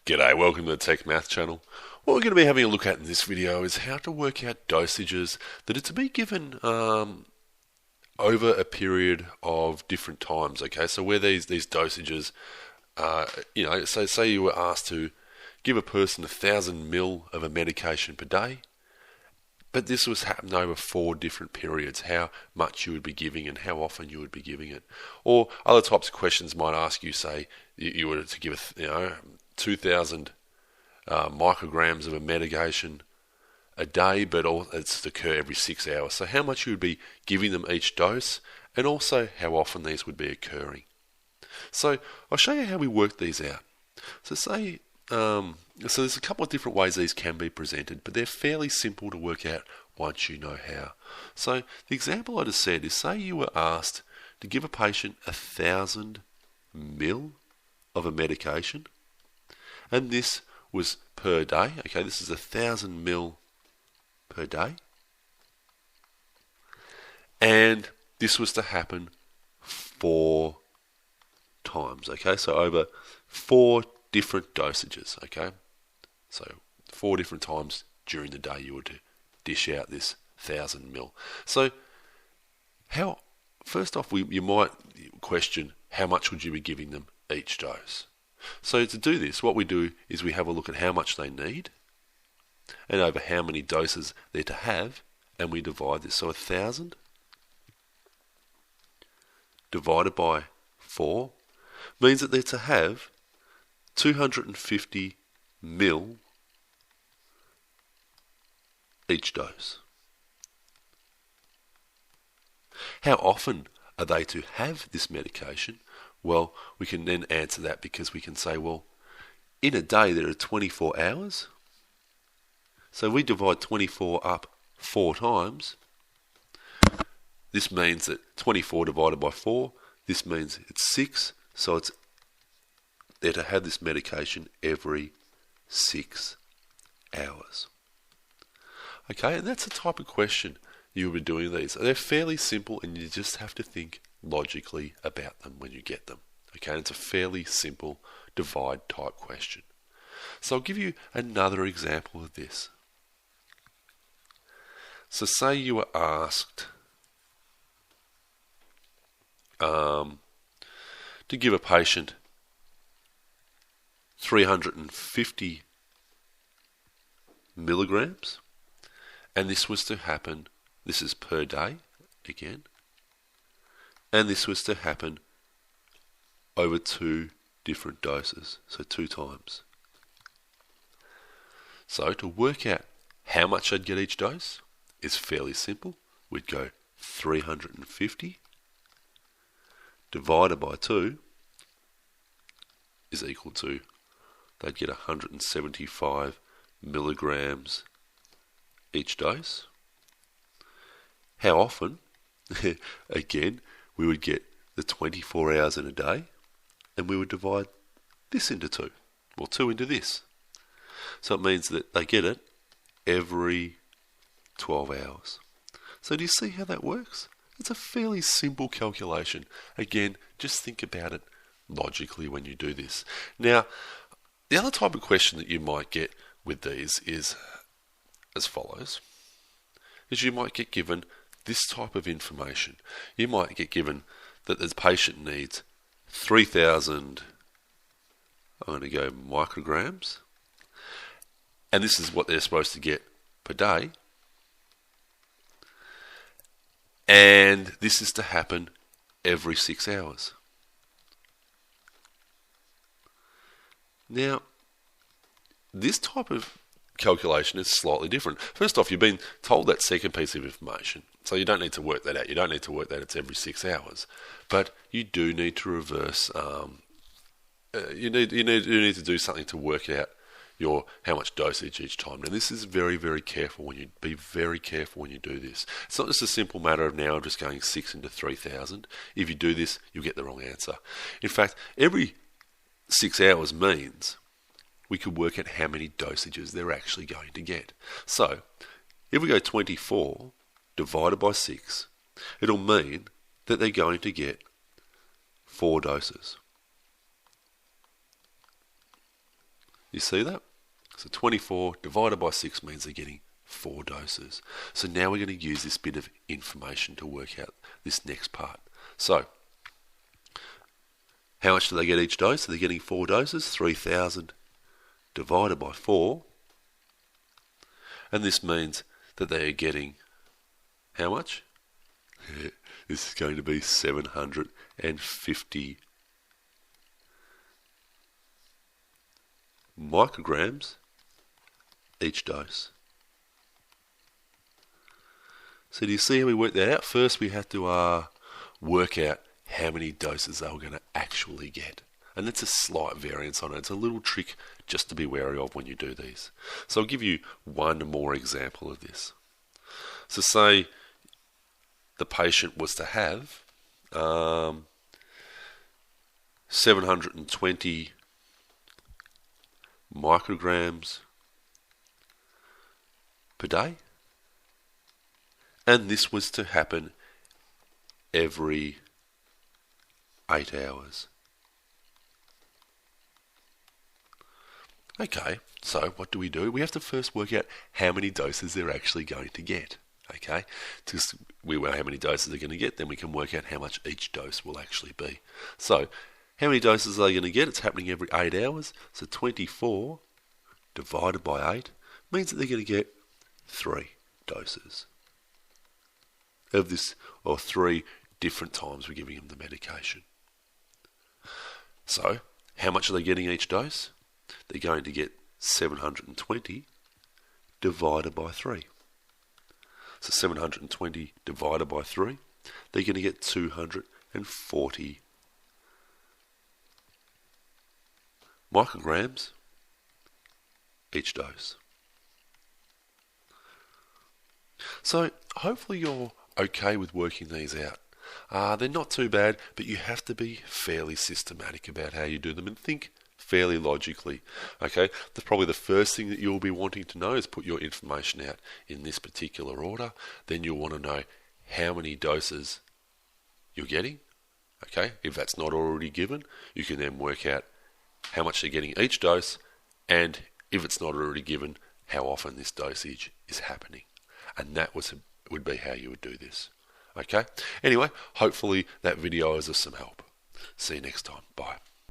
G'day, welcome to the Tech Math channel. What we're going to be having a look at in this video is how to work out dosages that are to be given over a period of different times. Okay, so where these dosages, so say you were asked to give a person 1,000 ml of a medication per day, but this was happening over 4 different periods, how much you would be giving and how often you would be giving it. Or other types of questions might ask you, say, you were to give 2,000 micrograms of a medication a day, but it's to occur every 6 hours. So how much you would be giving them each dose, and also how often these would be occurring. So I'll show you how we work these out. So so there's a couple of different ways these can be presented, but they're fairly simple to work out once you know how. So the example I just said is, say you were asked to give a patient 1,000 ml of a medication, and this was per day. Okay, this is 1,000 ml per day, and this was to happen 4 times. Okay, so over 4 different dosages. Okay, so 4 different times during the day you were to dish out this 1,000 ml. So first off, you might question, how much would you be giving them each dose? So to do this, what we do is we have a look at how much they need and over how many doses they're to have, and we divide this. So 1,000 divided by 4 means that they're to have 250 ml each dose. How often are they to have this medication? Well, we can then answer that, because we can say, well, in a day there are 24 hours. So we divide 24 up 4 times. This means that 24 divided by 4, this means it's 6. So they're to have this medication every 6 hours. Okay, and that's the type of question you'll be doing these. They're fairly simple, and you just have to think logically about them when you get them. Okay, and it's a fairly simple divide type question. So I'll give you another example of this. So say you were asked to give a patient 350 milligrams, and this was to happen, this is per day again, and this was to happen over 2 different doses, so 2 times. So to work out how much I'd get each dose is fairly simple. We'd go 350 divided by 2 is equal to, they'd get 175 milligrams each dose. How often? Again, we would get the 24 hours in a day, and we would divide this into 2, or 2 into this. So it means that they get it every 12 hours. So do you see how that works? It's a fairly simple calculation. Again, just think about it logically when you do this. Now, the other type of question that you might get with these is as follows. Is you might get given this type of information. You might get given that the patient needs 3,000, I'm going to go micrograms, and this is what they're supposed to get per day, and this is to happen every 6 hours. Now, this type of calculation is slightly different. First off, you've been told that second piece of information, so you don't need to work that out. You don't need to work that it's every 6 hours, but you do need to reverse. You need to do something to work out how much dosage each time. Now, this is very, very careful when you be very careful when you do this. It's not just a simple matter of now just going 6 into 3,000. If you do this, you'll get the wrong answer. In fact, every 6 hours means we could work out how many dosages they're actually going to get. So, if we go 24 divided by 6, it'll mean that they're going to get 4 doses. You see that? So 24 divided by 6 means they're getting 4 doses. So now we're going to use this bit of information to work out this next part. So, how much do they get each dose? So they're getting 4 doses, 3,000 divided by 4. And this means that they are getting how much? This is going to be 750 micrograms each dose. So do you see how we work that out? First we have to work out how many doses they were going to actually get. And that's a slight variance on it. It's a little trick just to be wary of when you do these. So I'll give you one more example of this. So say the patient was to have 720 micrograms per day, and this was to happen every 8 hours. Okay, so what do? We have to first work out how many doses they're actually going to get. Okay, because we know how many doses they're going to get, then we can work out how much each dose will actually be. So, how many doses are they going to get? It's happening every 8 hours. So 24 divided by 8 means that they're going to get 3 doses of this, or 3 different times we're giving them the medication. So, how much are they getting each dose? They're going to get 720 divided by 3. So 720 divided by 3, they're going to get 240 micrograms each dose. So hopefully you're okay with working these out. They're not too bad, but you have to be fairly systematic about how you do them and think fairly logically. Okay, that's probably the first thing that you'll be wanting to know is put your information out in this particular order. Then you'll want to know how many doses you're getting. Okay, if that's not already given, you can then work out how much they're getting each dose, and if it's not already given, how often this dosage is happening. And that would be how you would do this. Okay, anyway, hopefully that video is of some help. See you next time. Bye.